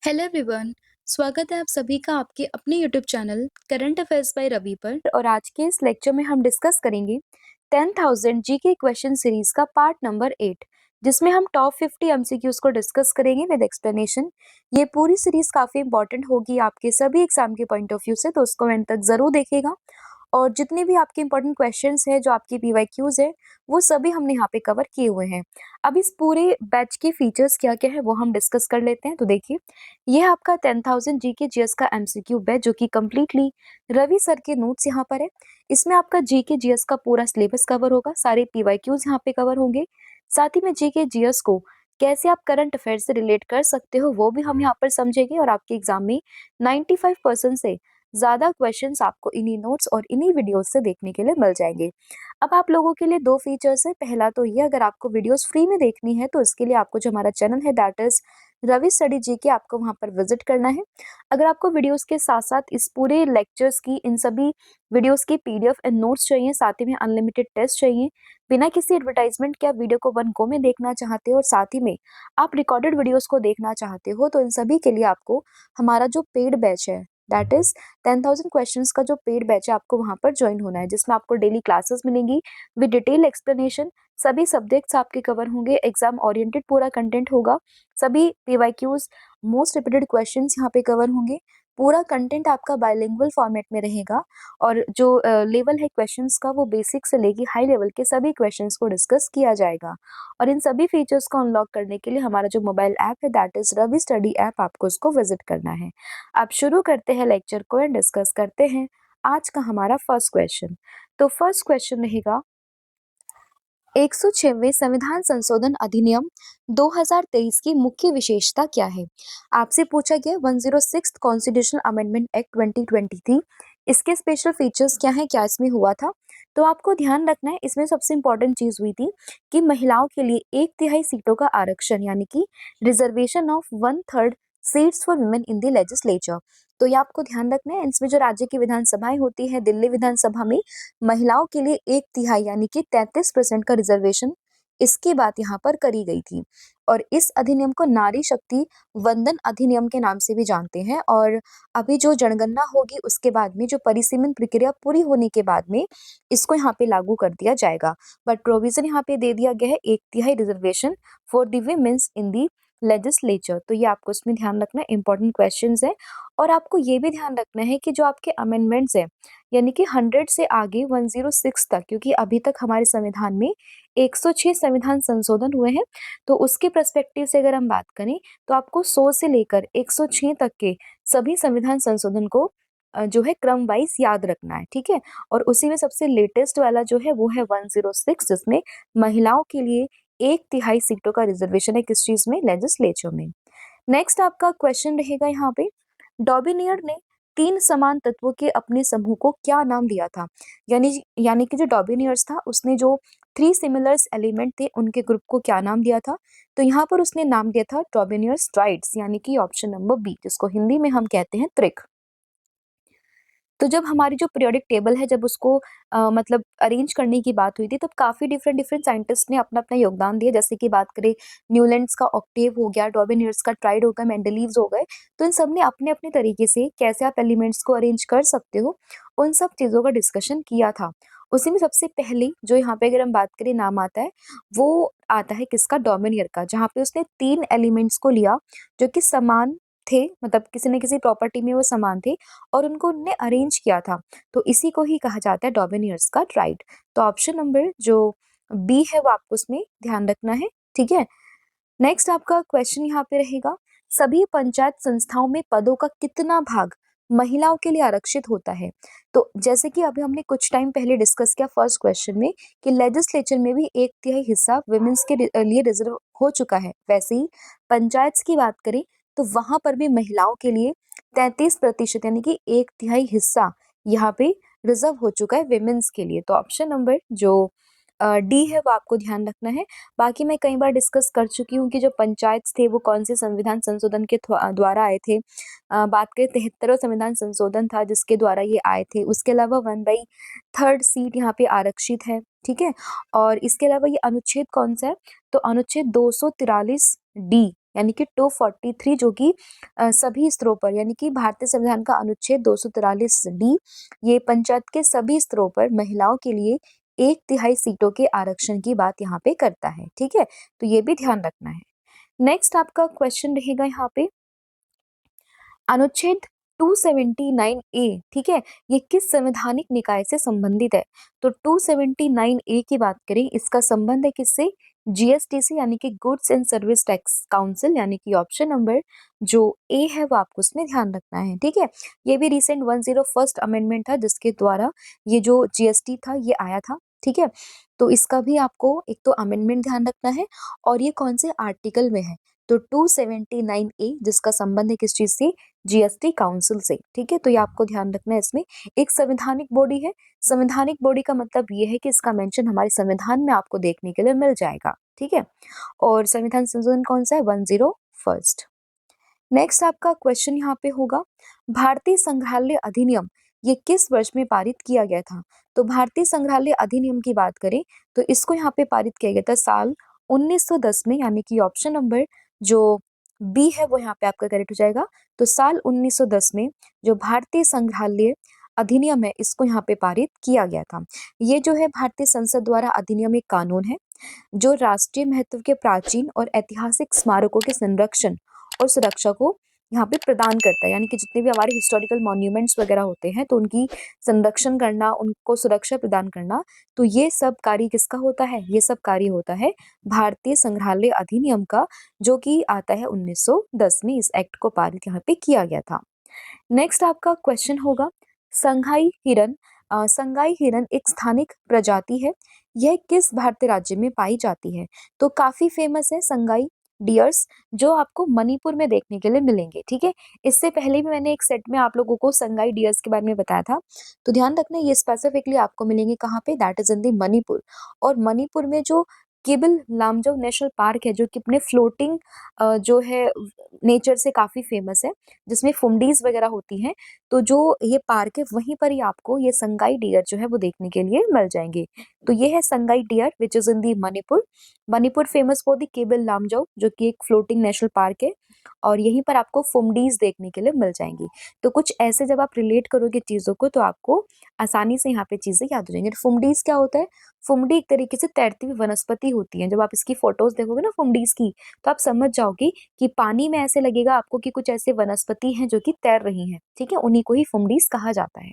Hello everyone. स्वागत है आप सभी का आपके अपने YouTube channel current affairs by Ravi पर। और आज के इस लेक्चर में हम डिस्कस करेंगे 10,000 जीके क्वेश्चन सीरीज का पार्ट नंबर 8, जिसमें हम टॉप 50 एमसीक्यूज को डिस्कस करेंगे विद एक्सप्लेनेशन। ये पूरी सीरीज काफी इंपॉर्टेंट होगी आपके सभी एग्जाम के पॉइंट ऑफ व्यू से, तो उसको एंड तक जरूर देखेगा। और जितने भी आपके इंपॉर्टेंट क्वेश्चंस हैं, जो आपकी पीवाईक्यूज है, वो सभी हमने यहाँ पे कवर किए हुए हैं। अब इस पूरे बैच के फीचर्स क्या क्या है वो हम डिस्कस कर लेते हैं। तो देखिए, ये आपका 10,000 जीके जीएस का एमसीक्यू बैच, जो कि कम्प्लीटली रवि सर के नोट्स यहाँ पर है। इसमें आपका जीके जीएस का पूरा सिलेबस कवर होगा, सारे पीवाईक्यूज यहाँ पे कवर होंगे। साथ ही में जीके जीएस को कैसे आप करंट अफेयर से रिलेट कर सकते हो वो भी हम यहाँ पर समझेंगे। और आपके एग्जाम में 95% से ज्यादा क्वेश्चंस आपको इन्हीं नोट्स और इन्हीं वीडियोस से देखने के लिए मिल जाएंगे। अब आप लोगों के लिए दो फीचर्स है। पहला तो ये, अगर आपको वीडियोस फ्री में देखनी है तो इसके लिए आपको जो हमारा चैनल है दैट इज रवि स्टडी जी के, आपको वहां पर विजिट करना है। अगर आपको वीडियोस के साथ साथ इस पूरे लेक्चर्स की, इन सभी वीडियोस की पीडीएफ एंड नोट्स चाहिए, साथ ही में अनलिमिटेड टेस्ट चाहिए, बिना किसी एडवर्टाइजमेंट के आप वीडियो को वन गो में देखना चाहते हो, और साथ ही में आप रिकॉर्डेड वीडियोस को देखना चाहते हो, तो इन सभी के लिए आपको हमारा जो पेड बैच है दैट इज 10,000 क्वेश्चंस का जो पेड बैच है, आपको वहां पर ज्वाइन होना है, जिसमें आपको डेली क्लासेस मिलेंगी विद डिटेल एक्सप्लेनेशन। सभी सब्जेक्ट्स आपके कवर होंगे, एग्जाम ओरिएंटेड पूरा कंटेंट होगा, सभी पीवाईक्यूज, मोस्ट रिपीटेड क्वेश्चंस यहाँ पे कवर होंगे। पूरा कंटेंट आपका बायलिंगुअल फॉर्मेट में रहेगा, और जो लेवल है क्वेश्चंस का, वो बेसिक से लेके हाई लेवल के सभी क्वेश्चंस को डिस्कस किया जाएगा। और इन सभी फीचर्स को अनलॉक करने के लिए हमारा जो मोबाइल ऐप है that is Ravi study app, आपको उसको विजिट करना है। अब शुरू करते हैं लेक्चर को एंड डिस्कस करते हैं आज का हमारा फर्स्ट क्वेश्चन। तो फर्स्ट क्वेश्चन रहेगा, 106वें संविधान संशोधन अधिनियम 2023 की मुख्य विशेषता क्या है। आपसे पूछा गया 106 कॉन्स्टिट्यूशनल अमेंडमेंट एक्ट 2023, इसके स्पेशल फीचर्स क्या है, क्या इसमें हुआ था। तो आपको ध्यान रखना है, इसमें सबसे इंपॉर्टेंट चीज हुई थी कि महिलाओं के लिए 1/3 सीटों का आरक्षण, यानी कि reservation of 1/3 seats for women in the legislature. तो ये आपको ध्यान रखना है। इसमें जो राज्य की विधानसभाएं होती है, दिल्ली विधानसभा में महिलाओं के लिए 1/3 यानी कि 33% का रिजर्वेशन, इसकी बात यहाँ पर करी गई थी। और इस अधिनियम को नारी शक्ति वंदन अधिनियम के नाम से भी जानते हैं। और अभी जो जनगणना होगी उसके बाद में, जो परिसीमन प्रक्रिया पूरी होने के बाद में, इसको यहाँ पे लागू कर दिया जाएगा। बट प्रोविजन यहाँ पे दे दिया गया है 1/3 reservation for the women's in the legislature. तो ये आपको इसमें ध्यान रखना, इंपॉर्टेंट क्वेश्चंस है। और आपको ये भी ध्यान रखना है कि जो आपके अमेंडमेंट्स है, यानी कि 100 से आगे 106 तक, क्योंकि अभी तक हमारे संविधान में 106 संविधान संशोधन हुए हैं, तो उसके पर्सपेक्टिव से अगर हम बात करें तो आपको 100 से लेकर 106 तक के सभी संविधान संशोधन को जो है क्रम वाइज याद रखना है, ठीक है। और उसी में सबसे लेटेस्ट वाला जो है वो है 106, जिसमें महिलाओं के लिए 1/3 सीटों का रिजर्वेशन है, किस चीज में, लेजिस्लेचर में। नेक्स्ट आपका क्वेश्चन रहेगा यहाँ पे, डॉबिनियर ने 3 समान तत्वों के अपने समूह को क्या नाम दिया था। यानी यानी कि जो डॉबिनियर्स था, उसने जो 3 सिमिलर्स एलिमेंट थे उनके ग्रुप को क्या नाम दिया था। तो यहाँ पर उसने नाम दिया था डॉबिनियर्स ट्राइड्स, यानी कि ऑप्शन नंबर बी, जिसको हिंदी में हम कहते हैं त्रिक। तो जब हमारी जो पीरियोडिक टेबल है, जब उसको मतलब अरेंज करने की बात हुई थी, तब काफी डिफरेंट डिफरेंट साइंटिस्ट ने अपना अपना योगदान दिया। जैसे कि बात करें, न्यूलैंड्स का ऑक्टेव हो गया, डॉबिनियर्स का ट्राइड हो गया, मेंडलीव्स हो गए। तो इन सब ने अपने अपने तरीके से कैसे आप एलिमेंट्स को अरेंज कर सकते हो, उन सब चीजों का डिस्कशन किया था। उसी में सबसे पहले जो यहाँ पे अगर हम बात करें नाम आता है, वो आता है किसका, डोमिनियर का, जहाँ पे उसने 3 एलिमेंट्स को लिया जो कि समान थे, मतलब किसी न किसी प्रॉपर्टी में वो समान थे, और उनको उनने अरेंज किया था। तो इसी को ही कहा जाता है डॉबिनियर्स का ट्राइड। तो ऑप्शन नंबर जो बी है वो आपको उसमें ध्यान रखना है, ठीक है। नेक्स्ट आपका क्वेश्चन यहाँ पे रहेगा, सभी पंचायत संस्थाओं में पदों का कितना भाग महिलाओं के लिए आरक्षित होता है। तो जैसे कि अभी हमने कुछ टाइम पहले डिस्कस किया फर्स्ट क्वेश्चन में कि लेजिस्लेचर में भी 1/3 हिस्सा वुमेन्स के लिए रिजर्व हो चुका है, वैसे ही पंचायत की बात करें तो वहां पर भी महिलाओं के लिए 33% यानी कि 1/3 हिस्सा यहाँ पे रिजर्व हो चुका है विमेन्स के लिए। तो ऑप्शन नंबर जो डी है वो आपको ध्यान रखना है। बाकी मैं कई बार डिस्कस कर चुकी हूँ कि जो पंचायत थे वो कौन से संविधान संशोधन के द्वारा आए थे। बात करें 73वां संविधान संशोधन था जिसके द्वारा ये आए थे। उसके अलावा 1/3 सीट यहाँ पे आरक्षित है, ठीक है। और इसके अलावा ये अनुच्छेद कौन सा है, तो अनुच्छेद 243 डी, यानी कि 243 जो कि सभी स्तरों पर यानी कि भारतीय संविधान का अनुच्छेद 243D ये पंचायत के सभी स्तरों पर महिलाओं के लिए 1/3 सीटों के आरक्षण की बात यहाँ पे करता है। ठीक है, तो ये भी ध्यान रखना है। नेक्स्ट आपका क्वेश्चन रहेगा यहाँ पे अनुच्छेद 279 ए, ठीक है, ये किस संवैधानिक निकाय से संबंधित है? तो 279 ए की बात करें, इसका संबंध है किससे? जीएसटी से, यानी कि goods and service tax council, यानी कि ऑप्शन नंबर जो ए है वो आपको उसमें ध्यान रखना है। ठीक है, ये भी रिसेंट 101st अमेंडमेंट था जिसके द्वारा ये जो जीएसटी था ये आया था। ठीक है, तो इसका भी आपको एक तो अमेंडमेंट ध्यान रखना है और ये कौन से आर्टिकल में है? तो 279 ए जिसका संबंध है किस चीज से? जीएसटी काउंसिल से। ठीक है, तो ये आपको ध्यान रखना है। इसमें एक संवैधानिक बॉडी है। संवैधानिक बॉडी का मतलब ये है कि इसका मेंशन हमारे संविधान में आपको देखने के लिए मिल जाएगा। ठीक है, और संविधान संशोधन कौन सा है? 101st। नेक्स्ट आपका क्वेश्चन यहाँ पे होगा भारतीय संग्रहालय अधिनियम ये किस वर्ष में पारित किया गया था? तो भारतीय संग्रहालय अधिनियम की बात करें तो इसको यहाँ पे पारित किया गया था साल 1910 में, यानी कि ऑप्शन नंबर जो बी है वो यहाँ पे आपका करेक्ट हो जाएगा। तो साल 1910 में जो भारतीय संग्रहालय अधिनियम है इसको यहाँ पे पारित किया गया था। ये जो है भारतीय संसद द्वारा अधिनियम एक कानून है जो राष्ट्रीय महत्व के प्राचीन और ऐतिहासिक स्मारकों के संरक्षण और सुरक्षा को यहाँ पे प्रदान करता है, यानी कि जितने भी हमारे हिस्टोरिकल मॉन्यूमेंट्स वगैरह होते हैं तो उनकी संरक्षण करना, उनको सुरक्षा प्रदान करना, तो ये सब कार्य किसका होता है? ये सब कार्य होता है भारतीय संग्रहालय अधिनियम का, जो कि आता है 1910 में। इस एक्ट को पारित यहाँ पे किया गया था। नेक्स्ट आपका क्वेश्चन होगा संघाई हिरन। संगाई हिरन एक स्थानिक प्रजाति है, यह किस भारतीय राज्य में पाई जाती है? तो काफी फेमस है संगाई डियर्स, जो आपको मणिपुर में देखने के लिए मिलेंगे। ठीक है, इससे पहले भी मैंने एक सेट में आप लोगों को संगाई डियर्स के बारे में बताया था, तो ध्यान रखना ये स्पेसिफिकली आपको मिलेंगे कहाँ पे? That is in the Manipur. और मणिपुर में जो केबल लामजो नेशनल पार्क है जो कि अपने फ्लोटिंग जो है नेचर से काफी फेमस है, जिसमें फुमडीज वगैरह होती हैं, तो जो ये पार्क है वहीं पर ही आपको ये संगाई डियर जो है वो देखने के लिए मिल जाएंगे। तो ये है Sangai deer which is in the Manipur. Manipur famous for the Keibul Lamjao जो कि एक फ्लोटिंग नेशनल पार्क है, और यहीं पर आपको फुमडीज देखने के लिए मिल जाएंगी। तो कुछ ऐसे जब आप रिलेट करोगे चीजों को तो आपको आसानी से यहाँ पे चीजें याद हो जाएंगी। फुमडीज क्या होता है? फुमडी एक तरीके से तैरती हुई वनस्पति होती है। जब आप इसकी फोटोज देखोगे ना फुमडीज की, तो आप समझ जाओगे कि पानी में ऐसे लगेगा आपको कि कुछ ऐसे वनस्पति हैं जो कि तैर रही हैं। ठीक है, उन्हीं को ही फुमडीज कहा जाता है।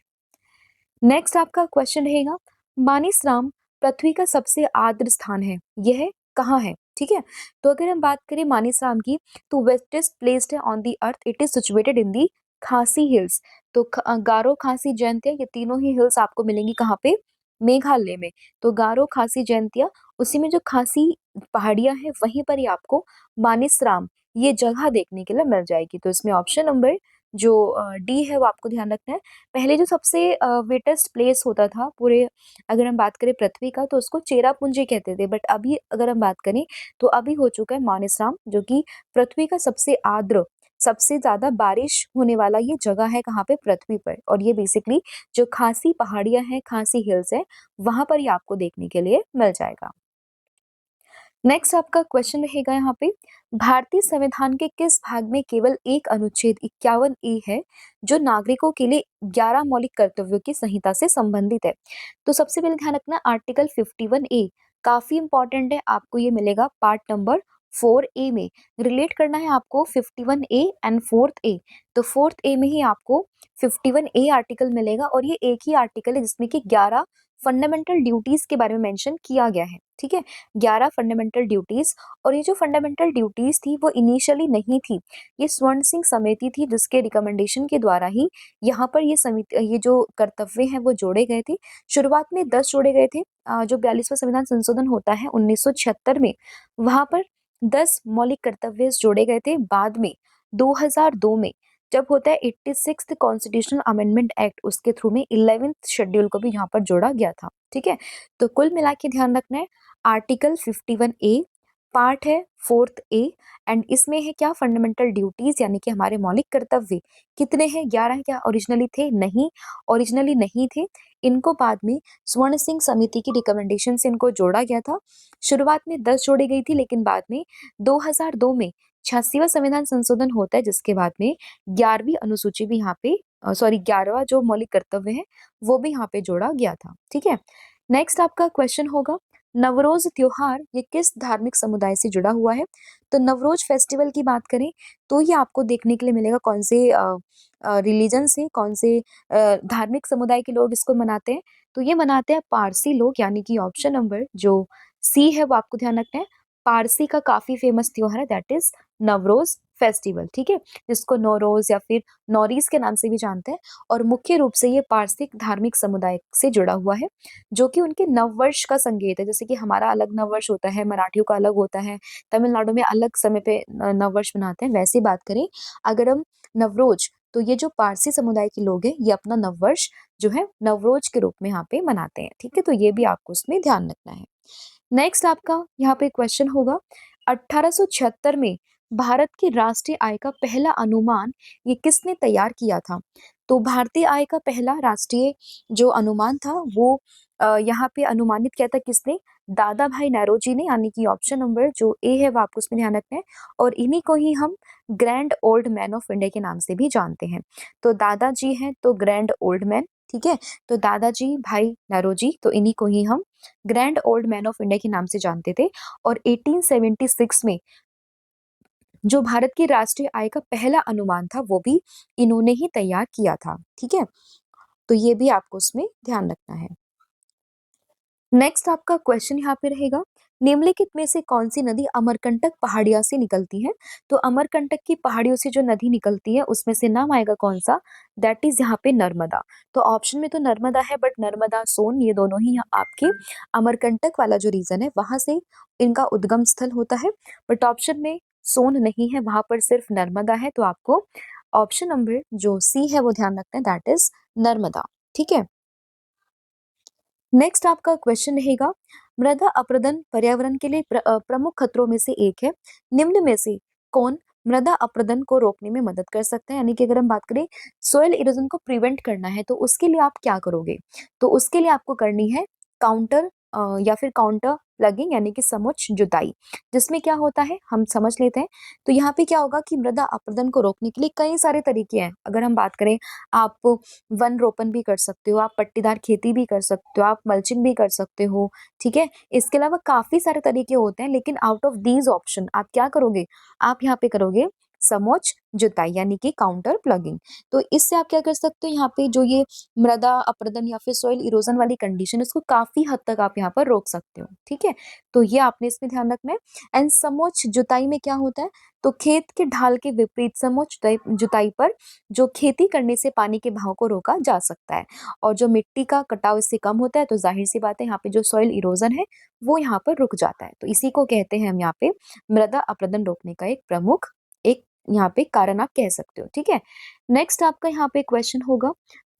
नेक्स्ट आपका क्वेश्चन रहेगा मानिसराम पृथ्वी का सबसे आर्द्र स्थान है, यह कहाँ है? ठीक है, तो अगर हम बात करें मानिसराम की तो वेस्टेस्ट प्लेस्ड है on the earth, it is situated in the Khasi hills. तो गारो, खासी, जयंतिया ये तीनों ही हिल्स आपको मिलेंगी कहाँ पे? मेघालय में। तो गारो, खासी, जयंतिया, उसी में जो खासी पहाड़ियां हैं वहीं पर ही आपको मानिसराम ये जगह देखने के लिए मिल जाएगी। तो इसमें ऑप्शन नंबर जो डी है वो आपको ध्यान रखना है। पहले जो सबसे वेटेस्ट प्लेस होता था पूरे, अगर हम बात करें पृथ्वी का, तो उसको चेरापूंजी कहते थे, बट अभी अगर हम बात करें तो अभी हो चुका है मानेसराम, जो कि पृथ्वी का सबसे आर्द्र, सबसे ज्यादा बारिश होने वाला ये जगह है कहाँ पे? पृथ्वी पर। और ये बेसिकली जो खासी पहाड़ियां हैं, खासी हिल्स है, वहां पर ही आपको देखने के लिए मिल जाएगा। नेक्स्ट आपका क्वेश्चन रहेगा यहाँ पे भारतीय संविधान के किस भाग में केवल एक अनुच्छेद 51 ए है जो नागरिकों के लिए 11 मौलिक कर्तव्यों की संहिता से संबंधित है? तो सबसे पहले ध्यान रखना आर्टिकल 51 ए काफी इंपॉर्टेंट है, आपको ये मिलेगा पार्ट नंबर 4A में। रिलेट करना है आपको 51 ए एंड 4th ए, तो 4th ए में ही आपको 51 ए आर्टिकल मिलेगा, और ये एक ही आर्टिकल है जिसमें कि 11 फंडामेंटल ड्यूटीज के बारे में मेंशन किया गया है। ठीक है, 11 फंडामेंटल ड्यूटीज। और ये जो फंडामेंटल ड्यूटीज थी वो इनिशियली नहीं थी, ये स्वर्ण सिंह समिति थी जिसके रिकमेंडेशन के द्वारा ही यहाँ पर ये समिति, ये जो कर्तव्य हैं वो जोड़े गए थे। शुरुआत में 10 जोड़े गए थे। जो 42वां संविधान संशोधन होता है 1976 में, वहां पर 10 मौलिक कर्तव्य जोड़े गए थे। बाद में 2002 में जब होता है 86th कॉन्स्टिट्यूशनल अमेंडमेंट एक्ट, उसके थ्रू में 11th शेड्यूल को भी यहाँ पर जोड़ा गया था। ठीक है, तो कुल मिला के ध्यान रखना है आर्टिकल 51 ए पार्ट है 4th ए, एंड इसमें है क्या? फंडामेंटल ड्यूटीज, यानी कि हमारे मौलिक कर्तव्य कितने हैं? 11 हैं। क्या ओरिजिनली थे? नहीं, ओरिजिनली नहीं थे। इनको बाद में स्वर्ण सिंह समिति की रिकमेंडेशन से इनको जोड़ा गया था। शुरुआत में 10 जोड़ी गई थी, लेकिन बाद में 2002 में 86वां संविधान संशोधन होता है जिसके बाद में 11वीं अनुसूची भी यहाँ पे 11वां जो मौलिक कर्तव्य है वो भी यहाँ पे जोड़ा गया था। ठीक है, नेक्स्ट आपका क्वेश्चन होगा नवरोज त्योहार ये किस धार्मिक समुदाय से जुड़ा हुआ है? तो नवरोज फेस्टिवल की बात करें तो ये आपको देखने के लिए मिलेगा कौन से रिलीजन से, कौन से धार्मिक समुदाय के लोग इसको मनाते हैं। तो ये मनाते हैं पारसी लोग, यानी कि ऑप्शन नंबर जो सी है वो आपको ध्यान रखना है। पारसी का काफी फेमस त्योहार है दैट इज नवरोज फेस्टिवल। ठीक है, जिसको नौरोज या फिर नौरीज के नाम से भी जानते हैं, और मुख्य रूप से ये पारसी धार्मिक समुदाय से जुड़ा हुआ है, जो कि उनके नववर्ष का संकेत है। जैसे कि हमारा अलग नववर्ष होता है, मराठियों का अलग होता है, तमिलनाडु में अलग समय पे नववर्ष मनाते हैं, वैसे बात करें अगर हम नवरोज, तो ये जो पारसी समुदाय के लोग हैं ये अपना नववर्ष जो है नवरोज के रूप में यहाँ पे मनाते हैं। ठीक है, तो ये भी आपको उसमें ध्यान रखना है। नेक्स्ट आपका यहाँ पे क्वेश्चन होगा 1876 में भारत की राष्ट्रीय आय का पहला अनुमान ये किसने तैयार किया था? तो भारतीय आय का पहला राष्ट्रीय जो अनुमान था वो यहाँ पे अनुमानित किया था किसने? दादा भाई नौरोजी ने, यानी कि ऑप्शन नंबर जो ए है वो आपको उसमें ध्यान रखना है, और इन्हीं को ही हम grand old man of India के नाम से भी जानते हैं। तो दादाजी हैं तो ग्रैंड ओल्ड मैन, ठीक है, तो दादाजी भाई नौरोजी, तो इन्हीं को ही हम grand old man of India के नाम से जानते थे। और 1876 में जो भारत की राष्ट्रीय आय का पहला अनुमान था वो भी इन्होंने ही तैयार किया था। ठीक है, तो ये भी आपको उसमें ध्यान रखना है। नेक्स्ट आपका क्वेश्चन यहाँ पे रहेगा निम्नलिखित में से कौन सी नदी अमरकंटक पहाड़िया से निकलती है? तो अमरकंटक की पहाड़ियों से जो नदी निकलती है उसमें से नाम आएगा कौन सा? दैट इज यहाँ पे नर्मदा। तो ऑप्शन में तो नर्मदा है, बट नर्मदा सोन ये दोनों ही आपके अमरकंटक वाला जो रीजन है वहां से इनका उद्गम स्थल होता है, बट ऑप्शन में सोन नहीं है, वहां पर सिर्फ नर्मदा है। तो आपको ऑप्शन नंबर जो सी है वो ध्यान रखना है, दैट इज नर्मदा। ठीक है, नेक्स्ट आपका क्वेश्चन रहेगा मृदा अपरदन पर्यावरण के लिए प्रमुख खतरों में से एक है, निम्न में से कौन मृदा अपरदन को रोकने में मदद कर सकता है? यानी कि अगर हम बात करें सोयल इरोजन को प्रिवेंट करना है तो उसके लिए आप क्या करोगे? तो उसके लिए आपको करनी है काउंटर या फिर काउंटर प्लगिंग, यानी कि समुच्च जुताई, जिसमें क्या होता है हम समझ लेते हैं। तो यहाँ पे क्या होगा कि मृदा अपरदन को रोकने के लिए कई सारे तरीके हैं। अगर हम बात करें, आप वन रोपण भी कर सकते हो, आप पट्टीदार खेती भी कर सकते हो, आप मल्चिंग भी कर सकते हो। ठीक है, इसके अलावा काफी सारे तरीके होते हैं, लेकिन आउट ऑफ दीज ऑप्शन आप क्या करोगे? आप यहाँ पे करोगे समोच्च जुताई, यानी कि काउंटर प्लगिंग। तो इससे आप क्या कर सकते हो, यहाँ पे जो ये मृदा अपरदन या फिर सॉइल इरोजन वाली कंडीशन इसको काफी हद तक आप यहाँ पर रोक सकते हो। ठीक है, तो ये आपने इसमें ध्यान रखना है। एंड समोच्च जुताई में क्या होता है, तो खेत के ढाल के विपरीत समोच्च जुताई पर जो खेती करने से पानी के बहाव को रोका जा सकता है, और जो मिट्टी का कटाव इससे कम होता है, तो जाहिर सी बात है यहाँ पे जो सॉइल इरोजन है वो यहाँ पर रुक जाता है। तो इसी को कहते हैं हम यहाँ पे मृदा अपरदन रोकने का एक प्रमुख एक यहाँ पे कारण आप कह सकते हो। ठीक है, नेक्स्ट आपका यहाँ पे क्वेश्चन होगा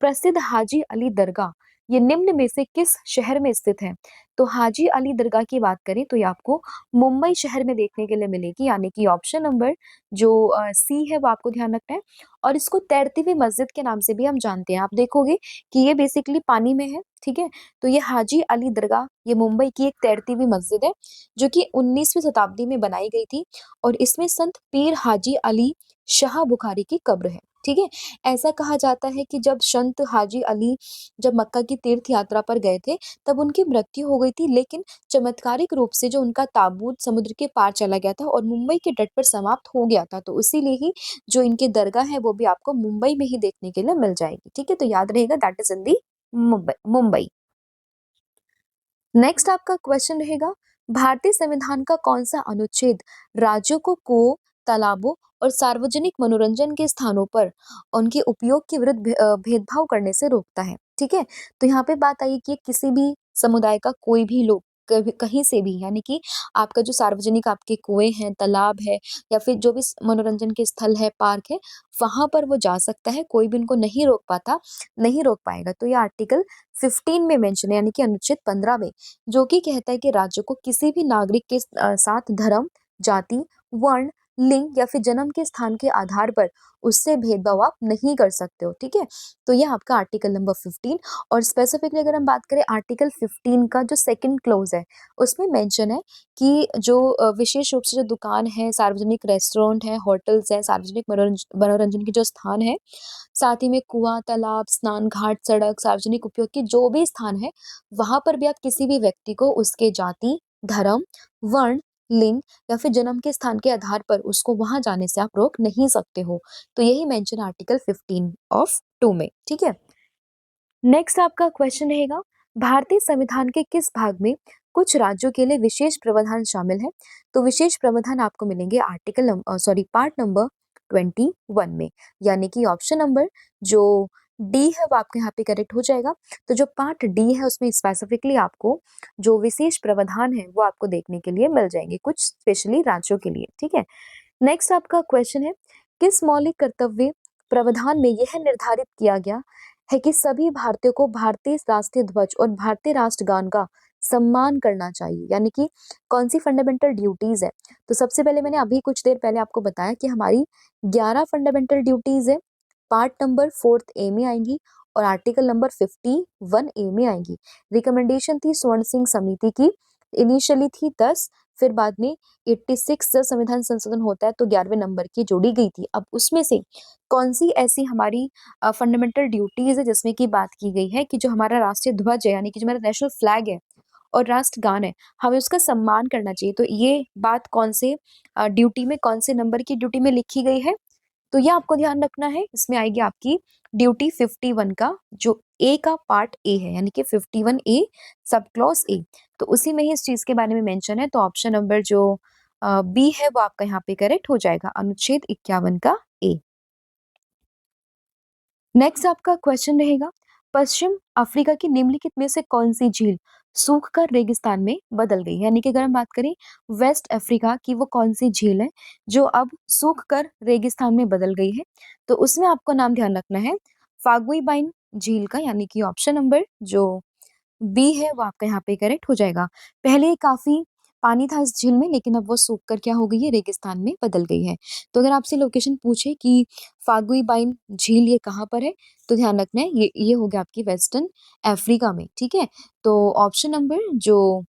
प्रसिद्ध हाजी अली दरगाह ये निम्न में से किस शहर में स्थित है? तो हाजी अली दरगाह की बात करें तो ये आपको मुंबई शहर में देखने के लिए मिलेगी, यानी कि ऑप्शन नंबर जो सी है वो आपको ध्यान रखना है। और इसको तैरती हुई मस्जिद के नाम से भी हम जानते हैं। आप देखोगे कि ये बेसिकली पानी में है। ठीक है, तो ये हाजी अली दरगाह ये मुंबई की एक तैरती हुई मस्जिद है, जो कि 19वीं शताब्दी में बनाई गई थी, और इसमें संत पीर हाजी अली शाह बुखारी की कब्र है। ठीक है, ऐसा कहा जाता है कि जब संत हाजी अली जब मक्का की तीर्थ यात्रा पर गए थे तब उनकी मृत्यु हो गई थी, लेकिन चमत्कारिक रूप से जो उनका ताबूत समुद्र के पार चला गया था और मुंबई के तट पर समाप्त हो गया था। तो इसीलिए ही जो इनकी दरगाह है वो भी आपको मुंबई में ही देखने के लिए मिल जाएगी। ठीक है, तो याद रहेगा that is in the Mumbai. Next आपका क्वेश्चन रहेगा भारतीय संविधान का कौन सा अनुच्छेद राज्यों को कुओं, तालाबों और सार्वजनिक मनोरंजन के स्थानों पर उनके उपयोग के विरुद्ध भेदभाव करने से रोकता है? ठीक है, तो यहाँ पे बात आई कि किसी भी समुदाय का कोई भी लोग कहीं से भी, यानी कि आपका जो सार्वजनिक आपके कुएं हैं, तालाब है, या फिर जो भी मनोरंजन के स्थल है, पार्क है, वहां पर वो जा सकता है, कोई भी उनको नहीं रोक पाता, नहीं रोक पाएगा। तो ये आर्टिकल 15 में मेंशन है, यानी कि अनुच्छेद 15 में, जो कि कहता है कि राज्य को किसी भी नागरिक के साथ धर्म, जाति, वर्ण, लिंग या फिर जन्म के स्थान के आधार पर उससे भेदभाव आप नहीं कर सकते हो, ठीक है। तो ये आपका आर्टिकल नंबर 15। और स्पेसिफिकली अगर हम बात करें आर्टिकल 15 का जो सेकंड क्लोज है, उसमें मेंशन है कि जो विशेष रूप से जो दुकान है, सार्वजनिक रेस्टोरेंट है, होटल्स है, सार्वजनिक मनोरंजन के जो स्थान है, साथ ही में कुआं, तालाब, स्नान घाट, सड़क, सार्वजनिक उपयोग के जो भी स्थान है, वहां पर भी आप किसी भी व्यक्ति को उसके जाति, धर्म, वर्ण, लिंग या फिर जन्म के स्थान के आधार पर उसको वहां जाने से आप रोक नहीं सकते हो। तो यही मेंशन आर्टिकल 15 ऑफ 2 में, ठीक है। नेक्स्ट आपका क्वेश्चन रहेगा, भारतीय संविधान के किस भाग में कुछ राज्यों के लिए विशेष प्रावधान शामिल है? तो विशेष प्रावधान आपको मिलेंगे पार्ट नंबर 21 में, यानी कि ऑप्शन नंबर जो डी है वो आपके यहाँ पे करेक्ट हो जाएगा। तो जो पार्ट डी है उसमें स्पेसिफिकली आपको जो विशेष प्रावधान है वो आपको देखने के लिए मिल जाएंगे कुछ स्पेशली राज्यों के लिए, ठीक है। नेक्स्ट आपका क्वेश्चन है, किस मौलिक कर्तव्य प्रावधान में यह निर्धारित किया गया है कि सभी भारतीयों को भारतीय राष्ट्रीय ध्वज और भारतीय राष्ट्रगान का सम्मान करना चाहिए, यानी कि कौन सी फंडामेंटल ड्यूटीज है? तो सबसे पहले मैंने अभी कुछ देर पहले आपको बताया कि हमारी 11 फंडामेंटल ड्यूटीज है, पार्ट नंबर 4 ए में आएंगी और आर्टिकल नंबर 51 ए में आएंगी। रिकमेंडेशन थी स्वर्ण सिंह समिति की, इनिशियली थी 10, फिर बाद में 86 जब संविधान संशोधन होता है तो 11वें नंबर की जोड़ी गई थी। अब उसमें से कौन सी ऐसी हमारी फंडामेंटल ड्यूटीज है जिसमें की बात की गई है कि जो हमारा राष्ट्रीय ध्वज है, यानी कि जो हमारा नेशनल फ्लैग है और राष्ट्रगान है, हमें उसका सम्मान करना चाहिए। तो ये बात कौन से ड्यूटी में, कौन से नंबर की ड्यूटी में लिखी गई है? तो ये आपको ध्यान रखना है। इसमें आएगी आपकी ड्यूटी 51 का जो ए का पार्ट ए है, यानी कि 51 ए सब क्लॉज ए। तो उसी में ही इस चीज के बारे में मेंशन है। तो ऑप्शन नंबर जो बी है वो आपका यहाँ पे करेक्ट हो जाएगा, अनुच्छेद 51 का ए। नेक्स्ट आपका क्वेश्चन रहेगा, पश्चिम अफ्रीका की निम्नलिखित में से कौन सी झील सूखकर रेगिस्तान में बदल गई? यानी कि अगर हम बात करें वेस्ट अफ्रीका की, वो कौन सी झील है जो अब सूखकर रेगिस्तान में बदल गई है? तो उसमें आपको नाम ध्यान रखना है फागुईबाइन झील का, यानी कि ऑप्शन नंबर जो बी है वो आपका यहाँ पे करेक्ट हो जाएगा। पहले काफी पानी था इस झील में, लेकिन अब वो सूख कर क्या हो गई है, रेगिस्तान में बदल गई है। तो अगर आपसे लोकेशन पूछे कि फागुईबाइन झील ये कहाँ पर है, तो ध्यान रखना है ये हो गया आपकी वेस्टर्न अफ्रीका में, ठीक है। तो ऑप्शन नंबर जो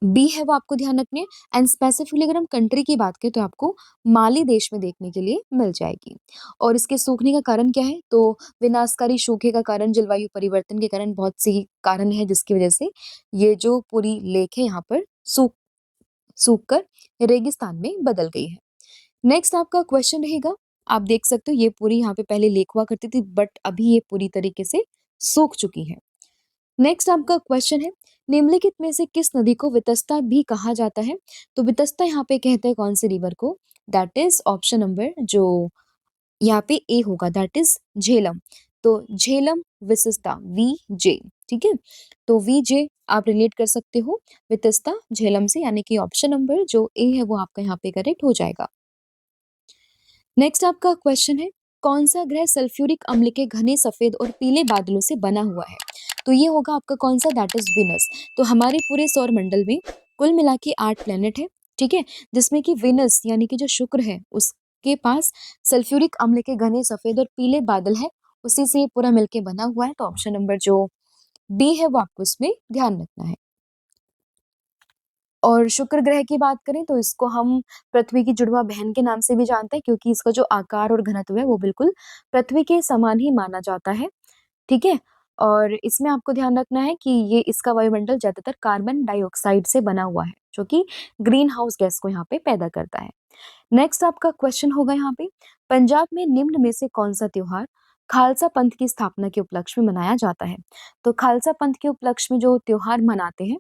बी है वो आपको ध्यान रखनी है। एंड स्पेसिफिकली अगर हम कंट्री की बात करें तो आपको माली देश में देखने के लिए मिल जाएगी। और इसके सूखने का कारण क्या है? तो विनाशकारी सूखे का कारण जलवायु परिवर्तन के कारण बहुत सी कारण है जिसकी वजह से ये जो पूरी लेक है यहाँ पर सूख कर रेगिस्तान में बदल गई है। नेक्स्ट आपका क्वेश्चन रहेगा, आप देख सकते हो ये पूरी यहाँ पे पहले लेक हुआ करती थी, बट अभी ये पूरी तरीके से सूख चुकी है। नेक्स्ट आपका क्वेश्चन है, निम्नलिखित में से किस नदी को वितस्ता भी कहा जाता है? तो वितस्ता यहाँ पे कहते हैं कौन से रिवर को? दैट इज ऑप्शन नंबर जो यहाँ पे ए होगा, दैट इज झेलम। तो झेलम विशिष्टा वी जे, ठीक है। तो वी जे आप रिलेट कर सकते हो वितस्ता झेलम से, यानी कि ऑप्शन नंबर जो ए है वो आपका यहाँ पे करेक्ट हो जाएगा। नेक्स्ट आपका क्वेश्चन है, कौन सा ग्रह सल्फ्यूरिक अम्ल के घने सफेद और पीले बादलों से बना हुआ है? तो ये होगा आपका कौन सा, दैट इज विनस। तो हमारे पूरे सौर मंडल में कुल मिला के 8 प्लेनेट है, ठीक है, जिसमें कि विनस यानी कि जो शुक्र है उसके पास सल्फ्यूरिक अम्ल के घने सफेद और पीले बादल है, उसी से ये पूरा मिलके बना हुआ है। तो ऑप्शन नंबर जो बी है वो आपको इसमें ध्यान रखना है। और शुक्र ग्रह की बात करें तो इसको हम पृथ्वी की जुड़वा बहन के नाम से भी जानते हैं, क्योंकि इसका जो आकार और घनत्व है वो बिल्कुल पृथ्वी के समान ही माना जाता है, ठीक है। और इसमें आपको ध्यान रखना है कि ये इसका वायुमंडल ज्यादातर कार्बन डाइऑक्साइड से बना हुआ है, जो कि ग्रीन हाउस गैस को यहाँ पे पैदा करता है। नेक्स्ट आपका क्वेश्चन होगा यहाँ पे, पंजाब में निम्न में से कौन सा त्योहार खालसा पंथ की स्थापना के उपलक्ष्य में मनाया जाता है? तो खालसा पंथ के उपलक्ष्य में जो त्योहार मनाते हैं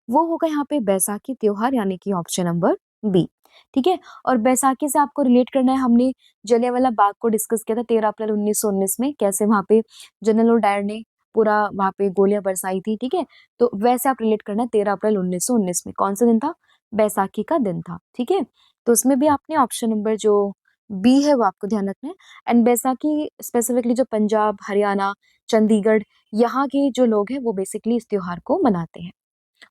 वो होगा यहाँ पे बैसाखी त्योहार, यानी कि ऑप्शन नंबर बी, ठीक है। और बैसाखी से आपको रिलेट करना है, हमने जलियांवाला बाग को डिस्कस किया था 13 अप्रैल 1919 में, कैसे वहां पे जनरल डायर ने पूरा वहां पे गोलियां बरसाई थी, ठीक है। तो वैसे आप रिलेट करना है 13 अप्रैल 1919 में कौन सा दिन था, बैसाखी का दिन था, ठीक है। तो उसमें भी आपने ऑप्शन नंबर जो बी है वो आपको ध्यान रखना है। एंड बैसाखी स्पेसिफिकली जो पंजाब, हरियाणा, चंडीगढ़ यहाँ के जो लोग हैं वो बेसिकली इस त्योहार को मनाते हैं।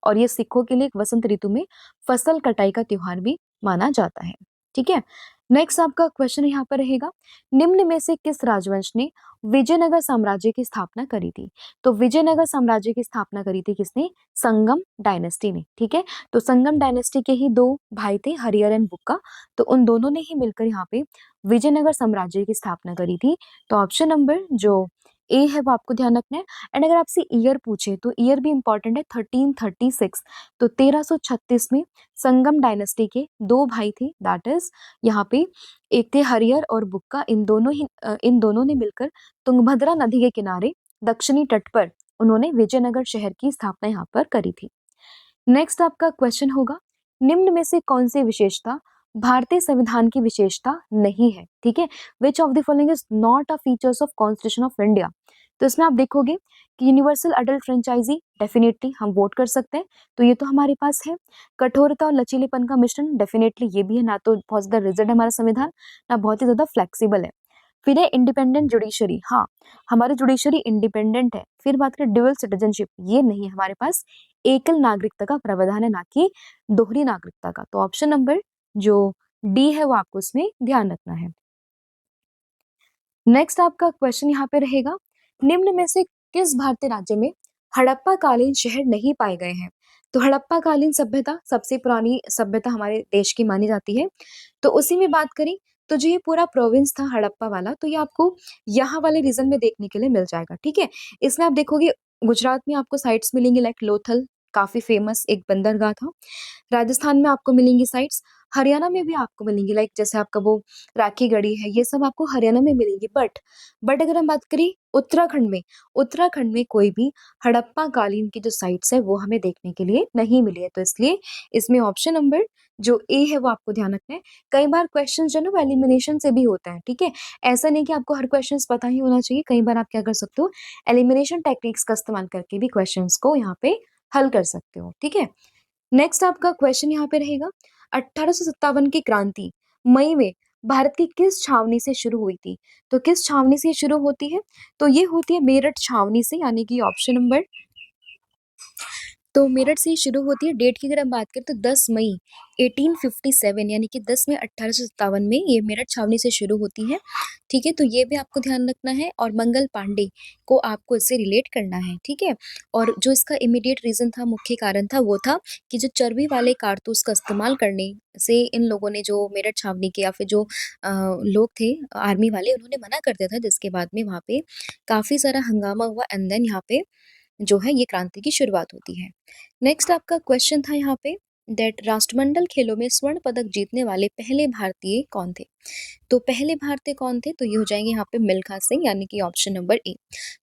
और ये सिखों के लिए एक वसंत ऋतु में फसल कटाई का त्योहार भी माना जाता है। ठीक है। नेक्स्ट आपका क्वेश्चन यहाँ पर रहेगा, निम्न में से किस राजवंश ने विजयनगर साम्राज्य की स्थापना करी थी? तो विजयनगर साम्राज्य की स्थापना करी थी किसने? संगम डायनेस्टी ने। ठीक है, तो संगम डायनेस्टी के ही दो भाई थे, हरिहर एंड बुक्का। तो उन दोनों ने ही मिलकर यहाँ पे विजयनगर साम्राज्य की स्थापना करी थी। तो ऑप्शन नंबर जो ए है वो आपको ध्यान रखना है। एंड अगर आपसे ईयर पूछे तो ईयर भी इंपॉर्टेंट है, 1336। तो 1336 में संगम डायनेस्टी के दो भाई थे, दैट इज यहाँ पे एक थे हरिहर और बुक्का। इन दोनों ने मिलकर तुंगभद्रा नदी के किनारे दक्षिणी तट पर उन्होंने विजयनगर शहर की स्थापना यहाँ पर करी थी। नेक्स्ट आपका क्वेश्चन होगा, निम्न में से कौन सी विशेषता भारतीय संविधान की विशेषता नहीं है? ठीक है, which of the following is not a features of constitution of India? तो इसमें आप देखोगे कि यूनिवर्सल अडल्ट फ्रेंचाइजी डेफिनेटली हम वोट कर सकते हैं, तो ये तो हमारे पास है। कठोरता और लचीलेपन का मिश्रण डेफिनेटली ये भी है, ना तो बहुत ज्यादा रिजिड है हमारा संविधान, ना बहुत ही ज्यादा फ्लेक्सिबल है। फिर है इंडिपेंडेंट जुडिशरी, हाँ हमारी जुडिशरी इंडिपेंडेंट है। फिर बात करें ड्यूअल सिटीजनशिप, ये नहीं है हमारे पास, एकल नागरिकता का प्रावधान है, ना कि दोहरी नागरिकता का। तो ऑप्शन नंबर जो डी है वो आपको इसमें ध्यान रखना है। नेक्स्ट आपका क्वेश्चन यहाँ पे रहेगा, निम्न में से किस भारतीय राज्य में हड़प्पा कालीन शहर नहीं पाए गए हैं? तो हड़प्पा कालीन सभ्यता सबसे पुरानी सभ्यता हमारे देश की मानी जाती है। तो उसी में बात करें तो जो ये पूरा प्रोविंस था हड़प्पा वाला, तो ये आपको यहाँ वाले रीजन में देखने के लिए मिल जाएगा। ठीक है, इसमें आप देखोगे गुजरात में आपको साइट्स मिलेंगी लाइक लोथल, काफी फेमस एक बंदरगाह था। राजस्थान में आपको मिलेंगी साइट्स, हरियाणा में भी आपको मिलेंगी लाइक जैसे आपका वो राखी गढ़ी है, ये सब आपको हरियाणा में मिलेंगी। बट अगर हम बात करें उत्तराखंड में कोई भी हड़प्पा कालीन की जो साइट्स है वो हमें देखने के लिए नहीं मिली है। तो इसलिए इसमें ऑप्शन नंबर जो ए है वो आपको ध्यान रखना है। कई बार क्वेश्चन जो है ना वो एलिमिनेशन से भी होता है। ठीक है, ऐसा नहीं कि आपको हर क्वेश्चन पता ही होना चाहिए, कई बार आप क्या कर सकते हो, एलिमिनेशन टेक्निक्स का इस्तेमाल करके भी क्वेश्चन को यहाँ पे हल कर सकते हो। ठीक है, नेक्स्ट आपका क्वेश्चन यहाँ पे रहेगा, 1857 की क्रांति मई में भारत की किस छावनी से शुरू हुई थी? तो किस छावनी से शुरू होती है? तो ये होती है मेरठ छावनी से, यानी कि ऑप्शन नंबर, तो मेरठ से ही शुरू होती है। डेट की अगर हम बात करें तो 10 मई 1857, यानी कि 10 मई 1857 में ये मेरठ छावनी से शुरू होती है। ठीक है, तो ये भी आपको ध्यान रखना है और मंगल पांडे को आपको इससे रिलेट करना है। ठीक है, और जो इसका इमीडिएट रीजन था, मुख्य कारण था, वो था कि जो चर्बी वाले कारतूस का इस्तेमाल करने से इन लोगों ने, जो मेरठ छावनी के या फिर जो लोग थे आर्मी वाले, उन्होंने मना कर दिया था, जिसके बाद में वहाँ पे काफी सारा हंगामा हुआ एंड देन यहाँ पे जो है ये क्रांति की शुरुआत होती है। नेक्स्ट आपका क्वेश्चन था यहाँ पे, दैट राष्ट्रमंडल खेलों में स्वर्ण पदक जीतने वाले पहले भारतीय कौन थे? तो पहले भारतीय कौन थे? तो ये हो जाएंगे यहाँ पे मिल्खा सिंह, यानी कि ऑप्शन नंबर ए।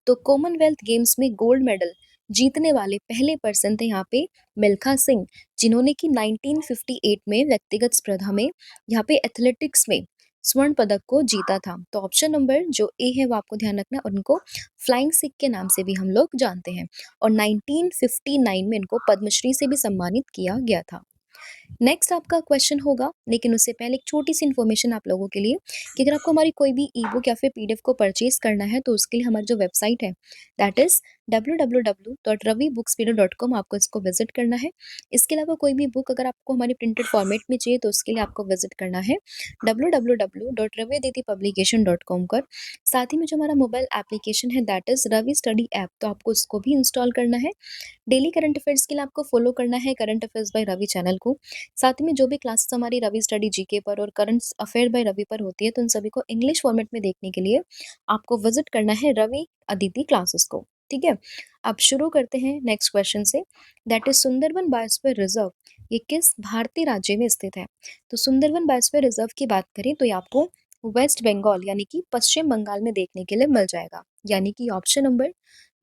तो कॉमनवेल्थ गेम्स में गोल्ड मेडल जीतने वाले पहले पर्सन थे यहाँ पे मिल्खा सिंह, जिन्होंने कि 1958 में व्यक्तिगत स्पर्धा में यहाँ पे एथलेटिक्स में स्वर्ण पदक को जीता था। तो ऑप्शन नंबर जो ए है वो आपको ध्यान रखना, और उनको फ्लाइंग सिख के नाम से भी हम लोग जानते हैं, और 1959 में इनको पद्मश्री से भी सम्मानित किया गया था। नेक्स्ट आपका क्वेश्चन होगा, लेकिन उससे पहले एक छोटी सी इन्फॉर्मेशन आप लोगों के लिए, कि अगर आपको हमारी कोई भी ई बुक या फिर पीडीएफ को परचेज करना है तो उसके लिए हमारी जो वेबसाइट है दैट इज www.ravibookspedia.com, आपको इसको विजिट करना है। इसके अलावा कोई भी बुक अगर आपको हमारी प्रिंटेड फॉर्मेट में चाहिए तो उसके लिए आपको विजिट करना है www.raviditipublication.com पर। साथ ही में जो हमारा मोबाइल एप्लीकेशन है that is Ravi study app, तो आपको इसको भी इंस्टॉल करना है। डेली करंट अफेयर्स के लिए आपको फॉलो करना है current affairs by Ravi channel को। साथ ही में जो भी क्लासेस हमारी रवि स्टडी जीके पर और करंट अफेयर बाय रवि पर होती है, तो उन सभी को इंग्लिश फॉर्मेट में देखने के लिए आपको विजिट करना है रवि अदिति क्लासेस को। ठीक है, अब शुरू करते हैं नेक्स्ट क्वेश्चन से, that is Sundarban biosphere reserve ये किस भारतीय राज्य में स्थित है? तो सुंदरबन बायोस्फीयर रिजर्व की बात करें तो ये आपको वेस्ट बंगाल, यानी कि पश्चिम बंगाल में देखने के लिए मिल जाएगा, यानी कि ऑप्शन नंबर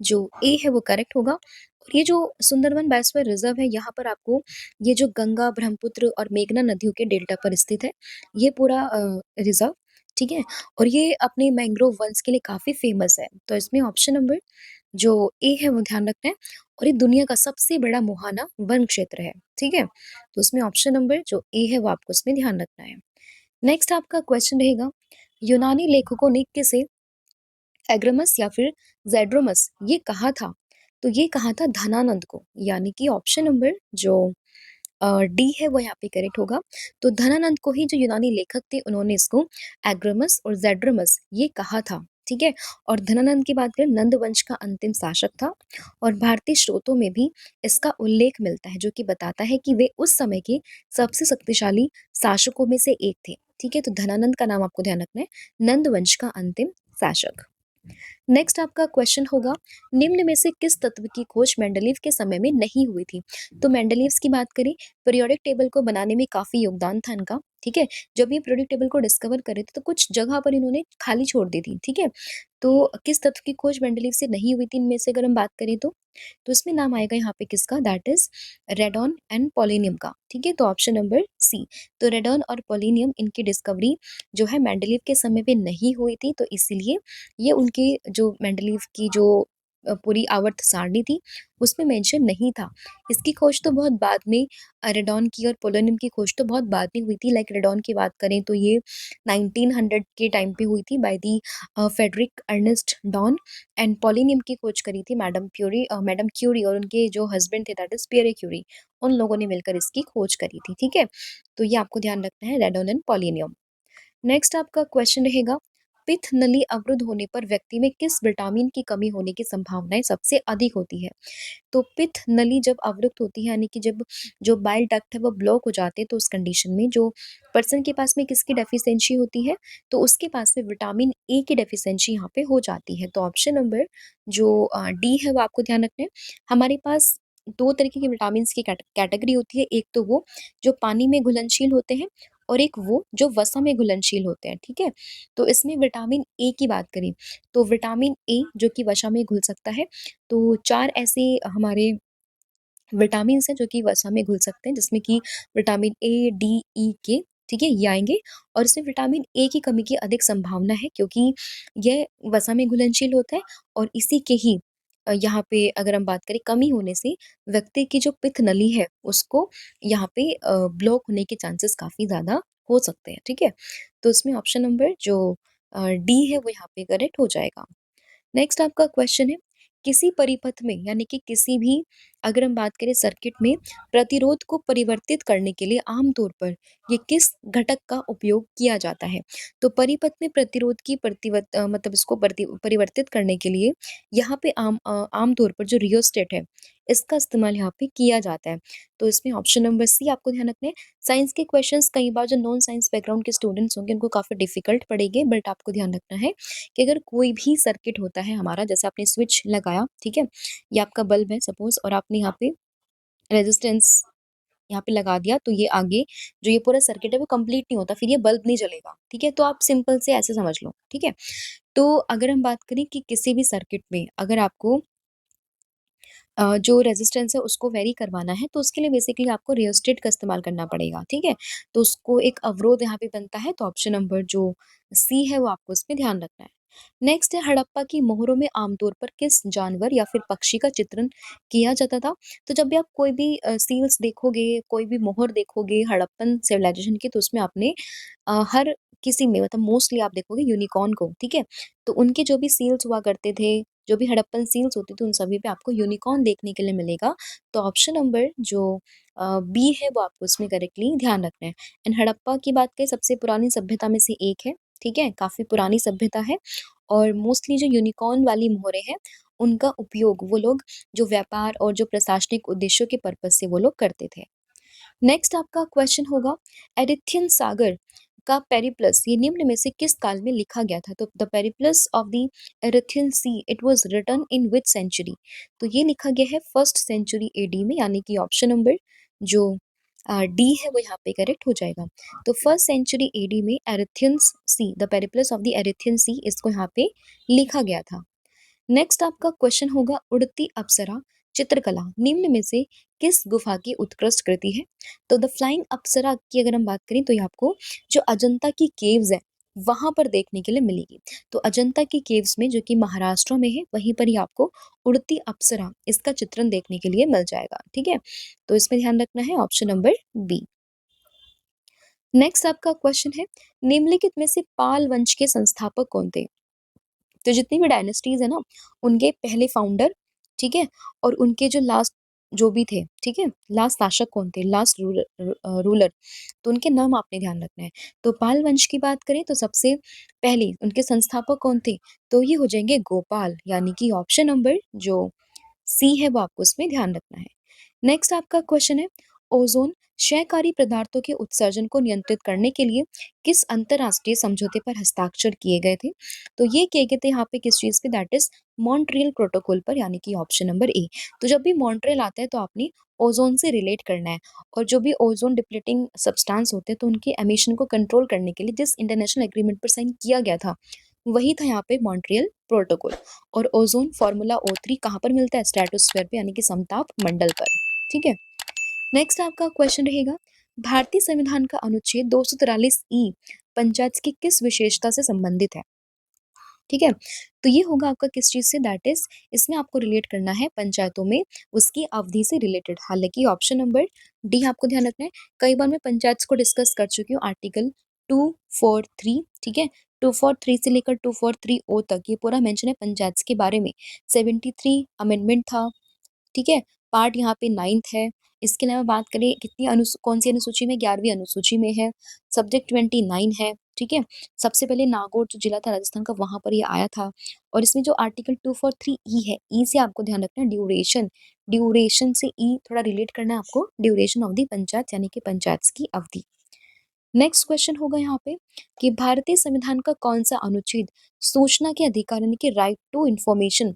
जो ए है वो करेक्ट होगा। और ये जो सुंदरबन बायोस्फीयर रिजर्व है, यहाँ पर आपको ये जो गंगा, ब्रह्मपुत्र और मेघना नदियों के डेल्टा पर स्थित है ये पूरा रिजर्व। ठीक है, और ये अपने मैंग्रोव वन्स के लिए काफी फेमस है। तो इसमें ऑप्शन नंबर जो ए है वो ध्यान रखना है, और ये दुनिया का सबसे बड़ा मुहाना वन क्षेत्र है। ठीक है, तो उसमें ऑप्शन नंबर जो ए है वो आपको इसमें ध्यान रखना है। नेक्स्ट आपका क्वेश्चन रहेगा, यूनानी लेखकों ने किसे एग्रमस या फिर जेड्रोमस ये कहा था? तो ये कहा था धनानंद को, यानी कि ऑप्शन नंबर जो डी है वो यहाँ पे करेक्ट होगा। तो धनानंद को ही जो यूनानी लेखक थे उन्होंने इसको एग्रमस और जेड्रमस ये कहा था, ठीक है। और धनानंद की बात करें, नंद वंश का अंतिम शासक था और भारतीय स्रोतों में भी इसका उल्लेख मिलता है जो कि बताता है कि वे उस समय के सबसे शक्तिशाली शासकों में से एक थे, ठीक है। तो धनानंद का नाम आपको ध्यान रखना है, नंद वंश का अंतिम शासक। नेक्स्ट आपका क्वेश्चन होगा, निम्न में से किस तत्व की खोज मेंडलीव के समय में नहीं हुई थी। तो मेंडलीव्स की बात करें, पीरियोडिक टेबल को बनाने में काफी योगदान था इनका, ठीक है। जब ये पीरियोडिक टेबल को डिस्कवर करे थे तो कुछ जगह पर इन्होंने खाली छोड़ दी थी, ठीक है। तो किस तत्व की खोज मेंडलीव से नहीं हुई थी इनमें से अगर हम बात करें तो इसमें नाम आएगा यहाँ पे किसका, that is radon and polonium का, ठीक है। तो ऑप्शन नंबर सी। तो रेडॉन और पोलिनियम इनकी डिस्कवरी जो है मेंडलीव के समय पे नहीं हुई थी, तो इसीलिए ये उनके जो मेंडलीव की जो पूरी आवर्त सारणी थी उसमें मेंशन नहीं था। इसकी खोज तो बहुत बाद में रेडॉन की और पोलोनियम की खोज तो बहुत बाद में हुई थी। लाइक रेडॉन की बात करें तो ये 1900 के टाइम पे हुई थी by the Friedrich Ernst Dorn. And polonium की खोज करी थी मैडम क्यूरी और उनके जो हस्बैंड थे दैट इज पियरे क्यूरी, उन लोगों ने मिलकर इसकी खोज करी थी, ठीक है। तो ये आपको ध्यान रखना है, रेडॉन एंड पोलोनियम। नेक्स्ट आपका क्वेश्चन रहेगा, पित्त नली अवरुद्ध होने पर व्यक्ति में किस विटामिन की कमी होने की संभावनाएं सबसे अधिक होती है। तो पित्त नली जब अवरुद्ध होती है यानी कि जब जो बाइल डक्ट है वो ब्लॉक हो जाते हैं, तो उस कंडीशन में जो पर्सन के पास में किसकी डेफिशिएंसी होती है, तो उसके पास में विटामिन ए की डेफिशिएंसी यहाँ पे हो जाती है। तो ऑप्शन नंबर जो डी है वो आपको ध्यान रखना है। हमारे पास दो तरीके के विटामिन की कैटेगरी होती है, एक तो वो जो पानी में घुलनशील होते हैं और एक वो जो वसा में घुलनशील होते हैं, ठीक है। तो इसमें विटामिन ए की बात करें तो विटामिन ए जो कि वसा में घुल सकता है, तो 4 ऐसे हमारे विटामिन्स हैं जो कि वसा में घुल सकते हैं, जिसमें कि विटामिन ए, डी, ई, के, ठीक है, ये आएँगे। और इसमें विटामिन ए की कमी की अधिक संभावना है क्योंकि यह वसा में घुलनशील होता है और इसी के ही यहाँ पे अगर हम बात करें कमी होने से व्यक्ति की जो पित्त नली है उसको यहाँ पे ब्लॉक होने के चांसेस काफ़ी ज़्यादा हो सकते हैं, ठीक है। तो इसमें ऑप्शन नंबर जो डी है वो यहाँ पे करेक्ट हो जाएगा। नेक्स्ट आपका क्वेश्चन है, किसी परिपथ में यानी कि किसी भी अगर हम बात करें सर्किट में प्रतिरोध को परिवर्तित करने के लिए आमतौर पर ये किस घटक का उपयोग किया जाता है। तो परिपथ में प्रतिरोध की मतलब इसको परिवर्तित करने के लिए यहाँ पे आमतौर पर जो रियोस्टेट है इसका इस्तेमाल यहाँ पे किया जाता है। तो इसमें ऑप्शन नंबर सी आपको ध्यान रखना है। साइंस के क्वेश्चंस कई बार जो नॉन साइंस बैकग्राउंड के स्टूडेंट्स होंगे उनको काफी डिफिकल्ट पड़ेंगे, बट आपको ध्यान रखना है कि अगर कोई भी सर्किट होता है हमारा, जैसे आपने स्विच लगाया, ठीक है, ये आपका बल्ब है सपोज और आपने यहाँ पे रेजिस्टेंस यहाँ पे लगा दिया, तो ये आगे जो ये पूरा सर्किट है वो कंप्लीट नहीं होता, फिर ये बल्ब नहीं जलेगा, ठीक है। तो आप सिंपल से ऐसे समझ लो, ठीक है। तो अगर हम बात करें कि किसी भी सर्किट में अगर आपको जो रेजिस्टेंस है उसको वेरी करवाना है तो उसके लिए बेसिकली आपको रियोस्टेट का इस्तेमाल करना पड़ेगा, ठीक है। तो उसको एक अवरोध यहाँ पे बनता है, तो ऑप्शन नंबर जो सी है वो आपको इसमें ध्यान रखना है। नेक्स्ट है, हड़प्पा की मोहरों में आमतौर पर किस जानवर या फिर पक्षी का चित्रण किया जाता था। तो जब भी आप कोई भी सील्स देखोगे, कोई भी मोहर देखोगे हड़प्पन सिविलाइजेशन की, तो उसमें आपने हर किसी में मतलब मोस्टली आप देखोगे यूनिकॉर्न को, ठीक है। तो उनके जो भी सील्स हुआ करते थे, जो भी हड़प्पन सील्स होती थी उन सभी पे आपको यूनिकॉर्न देखने के लिए मिलेगा। तो ऑप्शन नंबर जो बी है वो आपको इसमें करेक्टली ध्यान रखना है। एंड हड़प्पा की बात करें सबसे पुरानी सभ्यता में से एक है, ठीक है, काफी पुरानी सभ्यता है और मोस्टली जो यूनिकॉर्न वाली मोहरें हैं उनका उपयोग वो लोग जो व्यापार और जो प्रशासनिक उद्देश्यों के पर्पज से वो लोग करते थे। नेक्स्ट आपका क्वेश्चन होगा, एरिथियन सागर का पेरिप्लस ये निम्न में से किस काल में लिखा गया था। तो the Periplus of the Erythraean Sea it was written in which century. तो ये लिखा गया है फर्स्ट सेंचुरी एडी में, यानी कि ऑप्शन नंबर जो डी है वो यहाँ पे करेक्ट हो जाएगा। तो फर्स्ट सेंचुरी एडी में एरिथियन सी, the Periplus of the Erythraean सी, इसको यहाँ पे लिखा गया था। नेक्स्ट आपका क्वेश्चन होगा, उड़ती अप्सरा चित्रकला निम्न में से किस गुफा की उत्कृष्ट कृति है। तो द फ्लाइंग अप्सरा की अगर हम बात करें तो ये आपको जो अजंता की केव्स है वहां पर देखने के लिए मिलेगी। तो अजंता की केव्स में जो कि महाराष्ट्र में है वहीं पर ही आपको उड़ती अप्सरा इसका चित्रण देखने के लिए मिल जाएगा, ठीक है। तो इसमें ध्यान रखना है ऑप्शन नंबर बी। नेक्स्ट आपका क्वेश्चन है, निम्नलिखित में से पाल वंश के संस्थापक कौन थे। तो जितनी भी डायनेस्टीज है ना उनके पहले फाउंडर, ठीक है, और उनके जो लास्ट जो भी थे, ठीक है? लास्ट शासक कौन थे, लास्ट रूलर, तो उनके नाम आपने ध्यान रखना है। तो पाल वंश की बात करें तो सबसे पहले उनके संस्थापक कौन थे? तो ये हो जाएँगे गोपाल, यानी कि ऑप्शन नंबर जो सी है वो आपको उसमें ध्यान रखना है। नेक्स्ट आपका क्वेश्चन है, ओजोन क्षयकारी पदार्थों के उत्सर्जन को नियंत्रित करने के लिए किस अंतरराष्ट्रीय समझौते पर हस्ताक्षर किए गए थे? तो ये किए गए थे यहाँ पे किस चीज पे, दैट इज मॉन्ट्रियल प्रोटोकॉल पर, यानी कि ऑप्शन नंबर ए। तो जब भी मॉन्ट्रियल आता है तो आपने ओजोन से रिलेट करना है, और जो भी ओजोन डिप्लीटिंग सब्सटेंस होते हैं तो उनके एमिशन को कंट्रोल करने के लिए जिस इंटरनेशनल एग्रीमेंट पर साइन किया गया था वही था यहाँ पे मॉन्ट्रियल प्रोटोकॉल। और ओजोन फार्मूला O3 कहाँ पर मिलता है? स्ट्रेटोस्फेयर पे, यानी कि समताप मंडल पर। ठीक है, नेक्स्ट आपका क्वेश्चन रहेगा, भारतीय संविधान का अनुच्छेद 243 ई पंचायत की किस विशेषता से संबंधित है? ठीक है, तो ये होगा आपका किस चीज से, दैट इज इसमें आपको रिलेट करना है पंचायतों में उसकी अवधि से रिलेटेड। हालांकि ऑप्शन नंबर डी आपको ध्यान रखना है। कई बार मैं पंचायत को डिस्कस कर चुकी हूँ, आर्टिकल 243, ठीक है, 243 से लेकर 243 ओ तक ये पूरा मेंशन है पंचायत के बारे में। 73 अमेंडमेंट था, ठीक है, पार्ट यहाँ पे 9th है। इसके अलावा बात करें कितनी कौन सी अनुसूची में, 11वीं अनुसूची में है। सब्जेक्ट 29 है, ठीक है। सबसे पहले नागौर जो जिला था राजस्थान का वहां पर ये आया था। और इसमें जो आर्टिकल 243 ई है, ई से आपको ध्यान रखना है ड्यूरेशन, ड्यूरेशन से ई थोड़ा रिलेट करना है आपको, ड्यूरेशन ऑफ दी पंचायत, यानी कि पंचायत की अवधि। नेक्स्ट क्वेश्चन होगा यहाँ पे कि भारतीय संविधान का कौन सा अनुच्छेद सूचना के अधिकार, यानी कि राइट टू इंफॉर्मेशन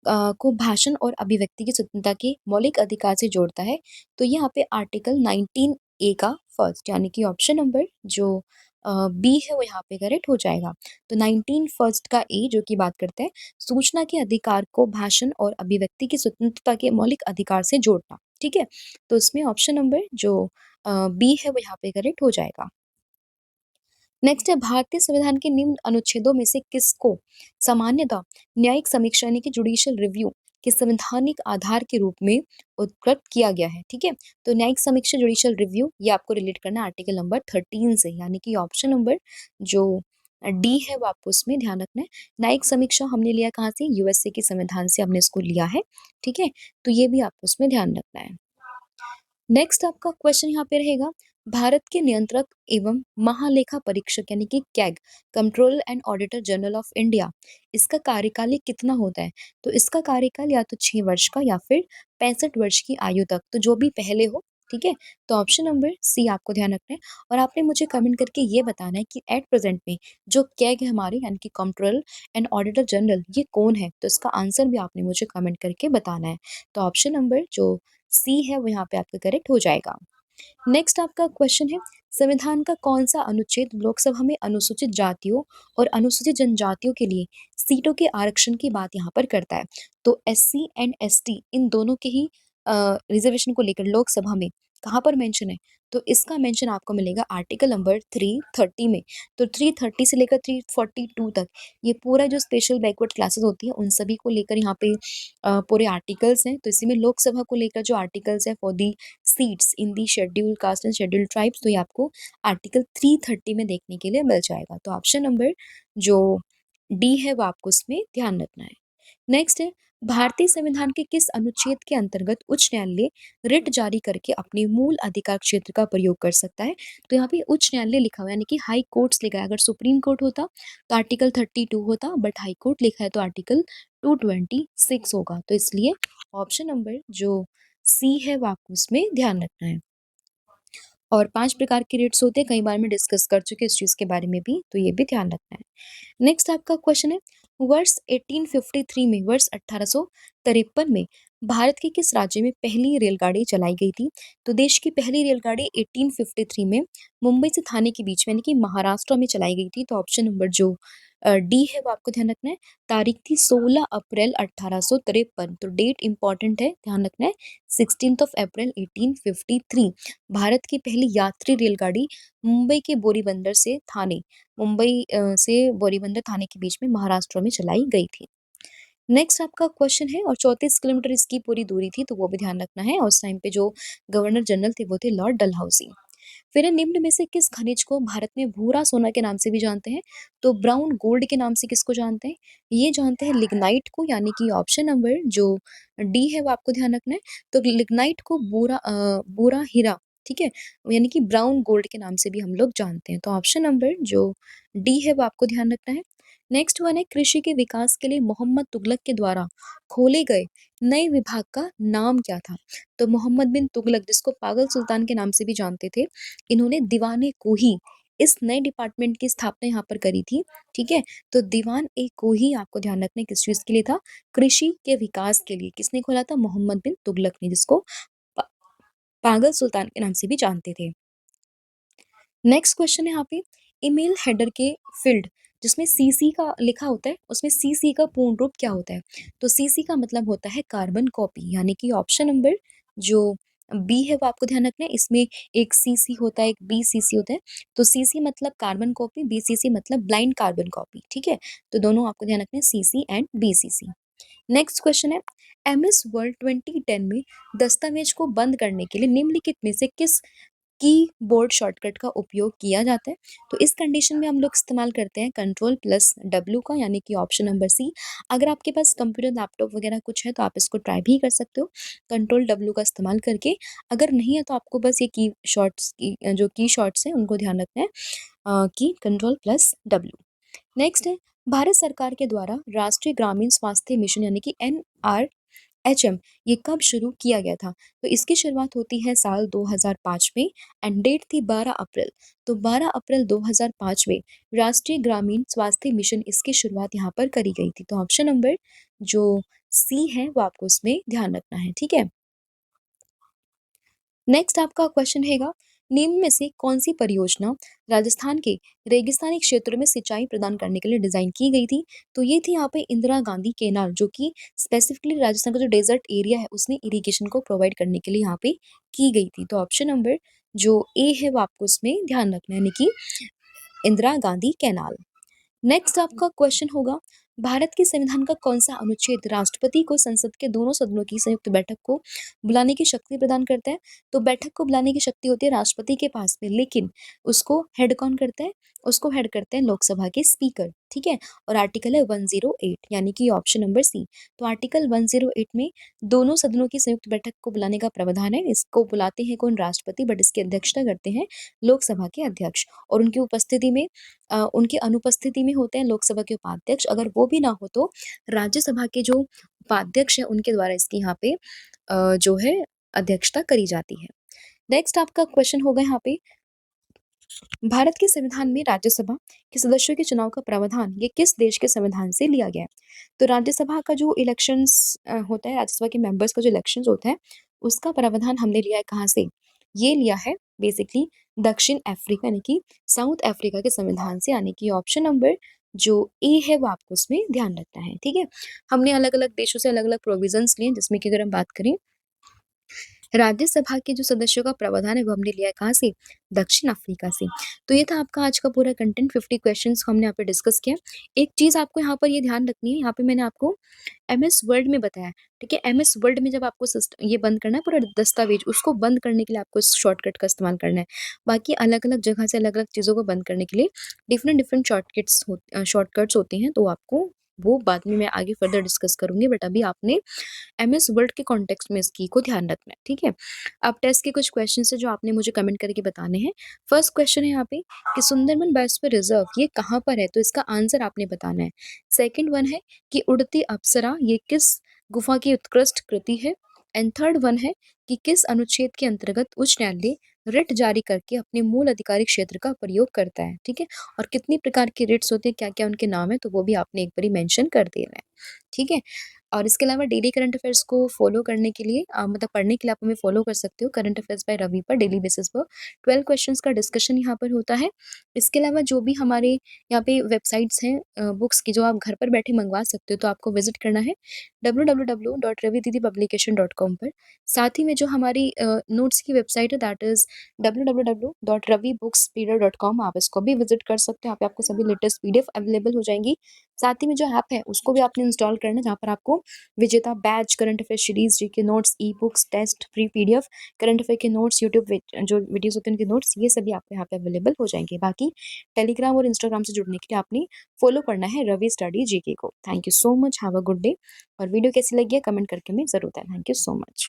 को भाषण और अभिव्यक्ति की स्वतंत्रता के मौलिक अधिकार से जोड़ता है? तो यहाँ पे आर्टिकल 19 ए का फर्स्ट, यानी कि ऑप्शन नंबर जो बी है वो यहाँ पे करेक्ट हो जाएगा। तो 19 फर्स्ट का ए जो कि बात करता है सूचना के अधिकार को भाषण और अभिव्यक्ति की स्वतंत्रता के मौलिक अधिकार से जोड़ना, ठीक है। तो इसमें ऑप्शन नंबर जो बी है वो यहाँ पे करेक्ट हो जाएगा। नेक्स्ट है, भारतीय संविधान के निम्न अनुच्छेदों में से किसको सामान्यतः न्यायिक समीक्षा, यानी कि जुडिशियल रिव्यू के संवैधानिक आधार के रूप में उत्कृत किया गया है? ठीक है, तो न्यायिक समीक्षा जुडिशियल रिव्यू ये आपको रिलेट करना है आर्टिकल नंबर 13 से, यानी कि ऑप्शन नंबर जो डी है वो आपको उसमें ध्यान रखना है। न्यायिक समीक्षा हमने लिया कहाँ से? यूएसए के संविधान से हमने इसको लिया है, ठीक है, तो ये भी आपको उसमें ध्यान रखना है। नेक्स्ट आपका क्वेश्चन यहाँ पे रहेगा, भारत के नियंत्रक एवं महालेखा परीक्षक, यानी कि CAG, controller and auditor general of India, इसका कार्यकाल ये कितना होता है? तो इसका कार्यकाल या तो 6 वर्ष का या फिर 65 वर्ष की आयु तक, तो जो भी पहले हो, ठीक है। तो ऑप्शन नंबर सी आपको ध्यान रखना है। और आपने मुझे कमेंट करके ये बताना है कि एट प्रेजेंट में जो कैग है हमारे, यानी कि कंट्रोलर एंड ऑडिटर जनरल, ये कौन है? तो इसका आंसर भी आपने मुझे कमेंट करके बताना है। तो ऑप्शन नंबर जो सी है वो यहाँ पे आपका करेक्ट हो जाएगा। नेक्स्ट आपका क्वेश्चन है, संविधान का कौन सा अनुच्छेद लोकसभा में अनुसूचित जातियों और अनुसूचित जनजातियों के लिए सीटों के आरक्षण की बात यहाँ पर करता है? तो SC एंड ST इन दोनों के ही रिजर्वेशन को लेकर लोकसभा में कहाँ पर मेंशन है? तो इसका मेंशन आपको मिलेगा आर्टिकल नंबर 330 में। तो 330 से लेकर 342 तक ये पूरा जो स्पेशल बैकवर्ड क्लासेस होती है उन सभी को लेकर यहाँ पे पूरे आर्टिकल्स हैं। तो इसी में लोकसभा को लेकर जो आर्टिकल्स है for the seats in the schedule caste and schedule tribes, तो ये आपको आर्टिकल 330 में देखने के लिए मिल जाएगा। तो ऑप्शन नंबर जो डी है वो आपको उसमें ध्यान रखना है। नेक्स्ट है, भारतीय संविधान के किस अनुच्छेद के अंतर्गत उच्च न्यायालय रिट जारी करके अपने मूल अधिकार क्षेत्र का प्रयोग कर सकता है? तो यहाँ पे उच्च न्यायालय लिखा हुआ है, यानी कि हाई कोर्ट्स लिखा है। अगर सुप्रीम कोर्ट होता तो आर्टिकल 32 होता, बट हाई कोर्ट लिखा है तो आर्टिकल 226 होगा। तो इसलिए ऑप्शन नंबर जो सी है वो आपको उसमें ध्यान रखना है। और 5 प्रकार के रेट्स होते हैं, कई बार मैं डिस्कस कर चुकी हूँ इस चीज़ के बारे में भी, तो ये भी ध्यान रखना है। नेक्स्ट आपका क्वेश्चन है, वर्ष 1853 में, वर्ष 1853 में भारत के किस राज्य में पहली रेलगाड़ी चलाई गई थी? तो देश की पहली रेलगाड़ी 1853 में मुंबई से थाने के बीच में, यानी कि महाराष्ट्र में चलाई गई थी। तो ऑप्शन नंबर जो डी है वो आपको ध्यान रखना है। तारीख थी 16 अप्रैल 1853, तो डेट इंपॉर्टेंट है, ध्यान रखना है। 16 अप्रैल 1853 भारत की पहली यात्री रेलगाड़ी मुंबई के बोरीबंदर से थाने, मुंबई से बोरीबंदर थाने के बीच में महाराष्ट्र में चलाई गई थी। नेक्स्ट आपका क्वेश्चन है, और 34 किलोमीटर इसकी पूरी दूरी थी, तो वो भी ध्यान रखना है। और उस टाइम पे जो गवर्नर जनरल थे वो थे लॉर्ड डलहौसी। फिर है, निम्न में से किस खनिज को भारत में भूरा सोना के नाम से भी जानते हैं? तो ब्राउन गोल्ड के नाम से किसको जानते हैं? ये जानते हैं लिग्नाइट को, यानी कि ऑप्शन नंबर जो डी है वो आपको ध्यान रखना है। तो लिग्नाइट को बोरा हीरा, ठीक है, यानी कि ब्राउन गोल्ड के नाम से भी हम लोग जानते हैं। तो ऑप्शन नंबर जो डी है वो आपको ध्यान रखना है। नेक्स्ट वन है, कृषि के विकास के लिए मोहम्मद तुगलक के द्वारा खोले गए नए विभाग का नाम क्या था? तो मोहम्मद बिन तुगलक, जिसको पागल सुल्तान के नाम से भी जानते थे, इन्होंने दीवाने कोही इस नए डिपार्टमेंट की स्थापना यहाँ पर करी थी। ठीक है, तो दीवान ए कोही आपको ध्यान रखना है किस चीज के लिए था? कृषि के विकास के लिए। किसने खोला था? मोहम्मद बिन तुगलक ने, जिसको पा- पागल सुल्तान के नाम से भी जानते थे। नेक्स्ट क्वेश्चन है यहाँ पे, ईमेल हेडर के फील्ड जिसमें सीसी का लिखा होता है, उसमें सीसी का पूर्ण रूप क्या होता है? तो सीसी का मतलब होता है कार्बन कॉपी, यानी कि ऑप्शन नंबर जो बी है वो आपको ध्यान रखना है। इसमें एक सीसी होता है, एक बी सीसी होता है। तो सीसी मतलब कार्बन कॉपी, बी सीसी मतलब ब्लाइंड कार्बन कॉपी। ठीक है, तो दोनों आपको ध्यान रखना है, CC and B CC. Next question है, एमएस वर्ल्ड 2010 में दस्तावेज को बंद करने के लिए निम्नलिखित में से किस कीबोर्ड शॉर्टकट का उपयोग किया जाता है? तो इस कंडीशन में हम लोग इस्तेमाल करते हैं कंट्रोल प्लस डब्ल्यू का, यानी कि ऑप्शन नंबर सी। अगर आपके पास कंप्यूटर, लैपटॉप वगैरह कुछ है तो आप इसको ट्राई भी कर सकते हो कंट्रोल डब्ल्यू का इस्तेमाल करके। अगर नहीं है तो आपको बस ये की शॉर्ट्स की जो की शॉर्ट्स हैं उनको ध्यान रखना है, कि कंट्रोल प्लस डब्ल्यू। नेक्स्ट है, भारत सरकार के द्वारा राष्ट्रीय ग्रामीण स्वास्थ्य मिशन यानी कि NRHM ये कब शुरू किया गया था? तो इसकी शुरुआत होती है साल 2005 में एंड डेट थी 12 अप्रैल। तो 12 अप्रैल 2005 में राष्ट्रीय ग्रामीण स्वास्थ्य मिशन इसकी शुरुआत यहाँ पर करी गई थी। तो ऑप्शन नंबर जो सी है वो आपको इसमें ध्यान रखना है। ठीक है, नेक्स्ट आपका क्वेश्चन हैगा, निम्न में से कौन सी परियोजना राजस्थान के रेगिस्तानी क्षेत्रों में सिंचाई प्रदान करने के लिए डिजाइन की गई थी? तो ये थी यहाँ पे इंदिरा गांधी केनाल, जो कि स्पेसिफिकली राजस्थान का जो डेजर्ट एरिया है उसमें इरिगेशन को प्रोवाइड करने के लिए यहाँ पे की गई थी। तो ऑप्शन नंबर जो ए है वो आपको इसमें ध्यान रखना है, यानी कि इंदिरा गांधी कैनाल। नेक्स्ट आपका क्वेश्चन होगा, भारत के संविधान का कौन सा अनुच्छेद राष्ट्रपति को संसद के दोनों सदनों की संयुक्त बैठक को बुलाने की शक्ति प्रदान करता है? तो बैठक को बुलाने की शक्ति होती है राष्ट्रपति के पास में, लेकिन उसको हेड कौन करता है? उसको हेड करते हैं लोकसभा के स्पीकर। ठीक है, और आर्टिकल है 108, यानी कि ऑप्शन नंबर सी। तो आर्टिकल 108 में दोनों सदनों की संयुक्त बैठक को बुलाने का प्रावधान है। इसको बुलाते हैं कौन? राष्ट्रपति, बट इसकी अध्यक्षता करते हैं लोकसभा के अध्यक्ष। और उनकी उपस्थिति में उनकी अनुपस्थिति में होते हैं लोकसभा के उपाध्यक्ष। अगर वो भी ना हो तो राज्यसभा के जो उपाध्यक्ष है उनके द्वारा इसकी यहाँ पे जो है अध्यक्षता करी जाती है। नेक्स्ट आपका क्वेश्चन होगा यहाँ पे, भारत के संविधान में राज्यसभा के सदस्यों के चुनाव का प्रावधान ये किस देश के संविधान से लिया गया है? तो राज्यसभा का जो इलेक्शंस होता है, राज्यसभा के मेंबर्स का जो इलेक्शंस होता है उसका प्रावधान हमने लिया है कहाँ से? ये लिया है बेसिकली दक्षिण अफ्रीका, यानी कि साउथ अफ्रीका के संविधान से, यानी कि ऑप्शन नंबर जो ए है वो आपको उसमें ध्यान रखना है। ठीक है, हमने अलग अलग देशों से अलग अलग प्रोविजंस लिए, जिसमें कि अगर हम बात करें राज्यसभा के जो सदस्यों का प्रावधान है वो हमने लिया है कहाँ से? दक्षिण अफ्रीका से। तो ये था आपका आज का पूरा कंटेंट, 50 क्वेश्चंस हमने यहाँ पे डिस्कस किया। एक चीज आपको यहाँ पर ये ध्यान रखनी है, यहाँ पे मैंने आपको एमएस वर्ड में बताया। ठीक है, एमएस वर्ड में जब आपको ये बंद करना है पूरा दस्तावेज, उसको बंद करने के लिए आपको इस शॉर्टकट का इस्तेमाल करना है। बाकी अलग अलग जगह से अलग अलग चीजों को बंद करने के लिए डिफरेंट डिफरेंट शॉर्टकट्स होते हैं, तो आपको वो बाद में मैं आगे फर्दर डिस्कस करूंगी, बट अभी आपने एमएस वर्ड के कॉन्टेक्स्ट में इस की को ध्यान रखना है। ठीक है, अब टेस्ट के कुछ क्वेश्चन है जो आपने मुझे कमेंट करके बताने हैं। फर्स्ट क्वेश्चन है यहाँ पे कि सुंदरबन बायोस्फीयर रिजर्व ये कहाँ पर है? तो इसका आंसर आपने बताना है। सेकंड वन है कि उड़ती अप्सरा ये किस गुफा की उत्कृष्ट कृति है? एंड थर्ड वन है कि किस अनुच्छेद के अंतर्गत उच्च न्यायालय रिट जारी करके अपने मूल अधिकारी क्षेत्र का प्रयोग करता है? ठीक है, और कितनी प्रकार के रिट्स होते हैं, क्या क्या उनके नाम है, तो वो भी आपने एक बार मेंशन कर देना है। ठीक है, और इसके अलावा डेली करंट अफेयर्स को फॉलो करने के लिए मतलब पढ़ने के लिए आप हमें फॉलो कर सकते हो करंट अफेयर्स बाय रवि पर डेली बेसिस पर। 12 क्वेश्चंस का डिस्कशन यहाँ पर होता है। इसके अलावा जो भी हमारे यहाँ पे वेबसाइट्स हैं बुक्स की जो आप घर पर बैठे मंगवा सकते हो, तो आपको विजिट करना है www.ravididipublication.com पर। साथ ही में जो हमारी नोट्स की वेबसाइट है दैट इज www.ravibookspeeder.com, आप इसको भी विजिट कर सकते हो। यहाँ पे आपको सभी लेटेस्ट PDF अवेलेबल हो जाएंगी साथ ही में जो ऐप है उसको भी आपने इंस्टॉल करना है, जहाँ पर आपको विजेता batch, current affair series, GK notes, e books, test, free PDF, current affair के नोट्स, यूट्यूब जो वीडियोस होते हैं उनके नोट्स, ये सभी आपको यहाँ पे अवेलेबल हो जाएंगे। बाकी टेलीग्राम और इंस्टाग्राम से जुड़ने के लिए आपने फॉलो करना है रवि स्टडी जीके को। Thank you so much, have a good day. और वीडियो कैसी लगी है कमेंट करके हमें जरूर बताएं। Thank you so much.